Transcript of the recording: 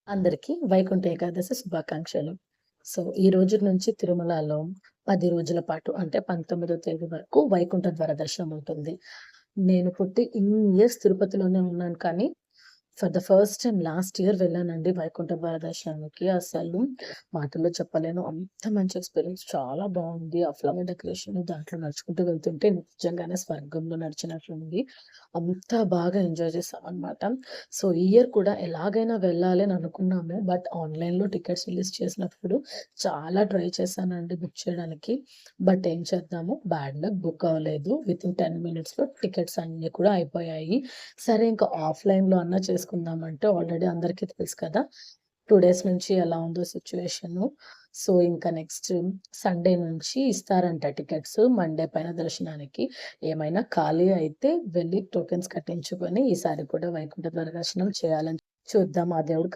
అందరికీ వైకుంఠ ఏకాదశి శుభాకాంక్షలు. ఈ రోజు నుంచి తిరుమలలో 10 రోజుల పాటు అంటే 19వ తేదీ వరకు వైకుంఠ ద్వార దర్శనం ఉంటుంది. నేను పుట్టి ఇన్ని ఇయర్స్ తిరుపతిలోనే ఉన్నాను కానీ for the first time last year వెళ్ళానండి వైకుంఠ ద్వార దర్శనానికి. అసలు మాటల్లో చెప్పలేను. అంత మంచి ఎక్స్‌పీరియన్స్ చాలా బావుంది. ఆ ఫ్లవర్ డెకరేషన్ దాంట్లో నడుచుకుంటూ వెళ్తుంటే నిజంగానే స్వర్గంలో నడిచినట్లుంది. అంత బాగా ఎంజాయ్ చేశామనమాట. ఈ ఇయర్ కూడా ఎలాగైనా వెళ్ళాలి అని అనుకున్నాము. బట్ ఆన్‌లైన్‌లో టికెట్స్ రిలీజ్ చేసినప్పుడు చాలా ట్రై చేశానండి బుక్ చేయడానికి. బట్ ఏం చేద్దాము బ్యాడ్ లక్ బుక్ అవ్వలేదు. వితిన్ 10 మినిట్స్‌లో టికెట్స్ అన్నీ కూడా అయిపోయాయి. సరే ఇంకా ఆఫ్‌లైన్‌లో అన్నా చేసుకుందామంటే ఆల్రెడీ అందరికీ తెలుసు కదా! 2 డేస్ నుంచి ఎలా ఉందో సిట్యుయేషను. ఇంకా నెక్స్ట్ సండే నుంచి ఇస్తారంట టికెట్స్. మండే పైన దర్శనానికి. ఏమైనా ఖాళీ అయితే వెళ్లి టోకెన్స్ కట్టించుకొని ఈసారి కూడా వైకుంఠ ద్వార దర్శనం చేయాలని చూద్దాం. ఆ దేవుడు